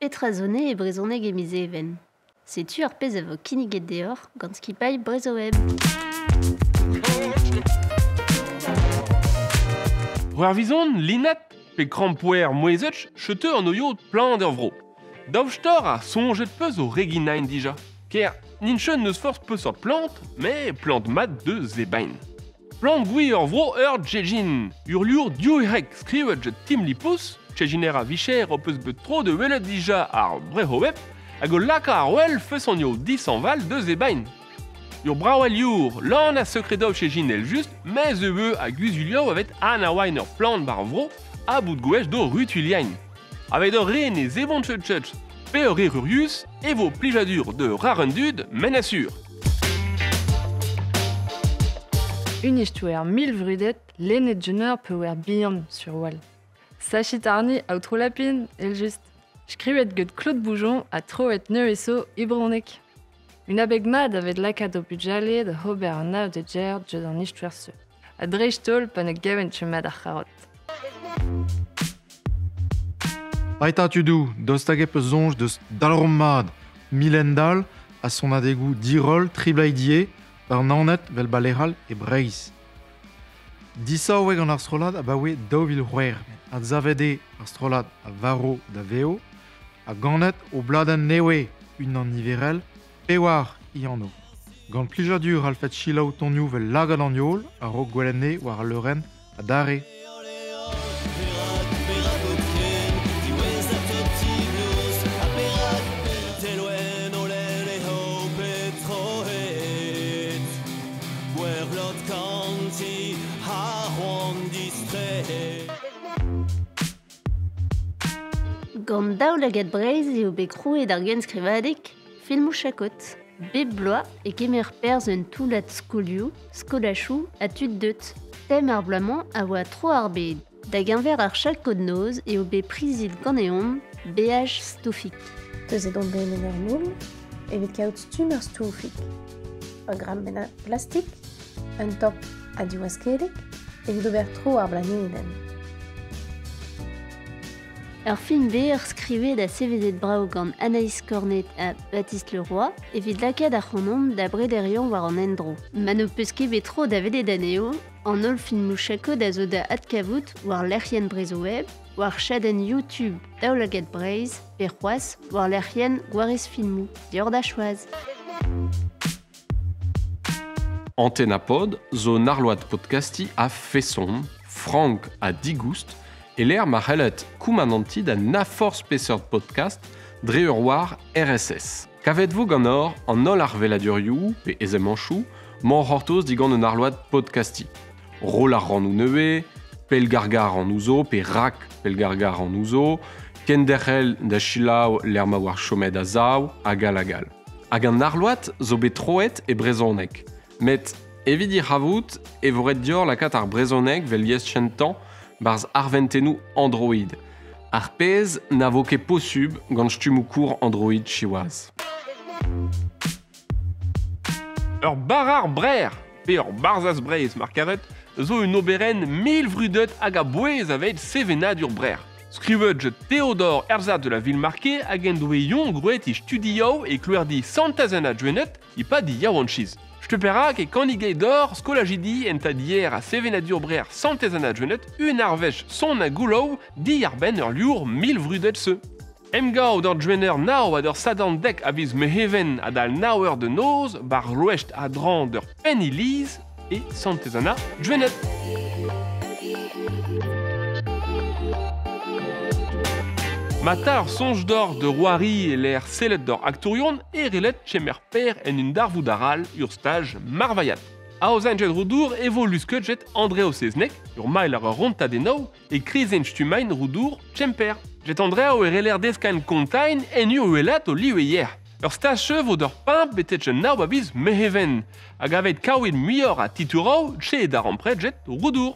Petrazone et brezoneg emize even. Setu ar pez a vo kiniget deoc'h gant skipailh brezoweb. War vizon, linat pe krampouer moezech chete an oio plan d'er vro. Daochtor a sonjet peus o reginain dija. Ker ninchen neus force peus ar plant, mais plant mat de zebain. Plant gwi ur vro ur djejin. Ur liur diouerek skrivet jet tim lipous, tjejiner a vicher o peus bet tro de welet dija ar brehoweb, hag o laka ar wel feus an io 10 val de zebain. Ur brawel your, lan a sekredov tjejin el just, mais eux a guzulio avet an a wain ur plant bar vro, a bout gwech do rutuliain. Avec ur ren e zebon tchetchetch, pe ur rurius, e vo plijadur de rarendud men assur. Unistouer 1000 vrudet, lennet jeuneur peut wer bihan sur wall. Sachit arni a outro lapin, el just. Skrivet get Claude Boujon a troet neueso ibronek. Une abeg mad avet lakat o bujale de hober an av de ger jeu an istouer se. A dreistol pan e gaven chemad ar charot. Paita tudou, dostage peus zonj deus dalrommad, milendal, a son adegou dirol triblaidie, par nanet vel baleral e breiz. Disa oeg an arstrolad a bawe daouvil c'hwer, a zavede arstrolad a varo da veo, a ganet o bladen newe, un an niverel, pewar i anno. Gant plijadur al fet chilaou tonioù vel lagad an yol, a ro gwelenne war a leuren a dare. Gant daoulaget breiz eo bet krouet ar gen skrivadik, filmou chakot. Bep bloaz e kemer perz un toulat skolioù, skolachou a tud deut. Tem ar blaman a oa tro ar bet. Da genver ar chak kod noz eo bet prizit ganeon, BH stofik. Teus edon ben en ur moul, evit kaout stum ar stofik. Un gram ben a plastik, un top a diwaskelek, evit ober tro ar blanedenn. Ur film ver skrivet da sevezet brao gant Anaïs Cornet a Baptiste Leroy evit lakad ar c'honom da brederion war an endro. Ma no peus ket bet tro da vedet aneo, an ol filmou chako da zo da adkavout war lerc'hen brezoweb, war chadenn YouTube daoulaget breiz, pe c'hoaz war lerc'hen gwarez filmou, dior da choaz. Antennapod, zo narload podcasti a Fesson, Franck a Digoust, et l'air ma c'hellet koumananti da nafor spesseur podcast dre ur war RSS. Kavet-vous gant or an ol ar veladurioù pe ezem anchou, man c'hortoz digant un arload podcasti. Rol ar rannou neue, pel gargar an ouzo pe rak pel gargar an ouzo, ken derc'hel da chilaou l'air ma war chomet a zaou, agal agal. Hag an arload zo bet troet e brezonek. Met evit ravout e voret dior lakat ar brezonek vel lies chentan barz arventenou Android. Ar pez na vo ket posub gant stumou kour Android chiwaz. Ur barar brer, pe ur barzaz breiz markaret, zo un oberen 1000 vrudet hag a bouez avet sevenad ur brer. Skrivet je Théodore Erzat de la ville marquée hag en doe yon grouet i studioù e kluerdi santazana djwenet i pa di yaouanchiz. Steperak e kanigei d'or skolajidi en ta dier a sevenadur brer santezana djwenet un arvech son a goulou di ar ben ur liur 1000 vrudet se. Emgao d'or djwener nao ad ur sadant dek aviz meheven ad al naouer de noz bar loecht a dran d'ur pen iliz e santezana djwenet. Matar sonj d'or de roari e l'air sellet d'or aktourion e relet chemer per en un darvou daral ur stage marvayat. A oz anjet roudour evo lusket jet Andreo Seznek, ur mail ar ronta dennou e krizen stumain roudour tchemper. Jet Andreo e reler deskan kontain en ur uelat o liu e yer. Ur stage chev o d'ur pimp betet chen nao abiz meheven, hag avet kaouet muior a titourou tche e dar ampret jet roudour.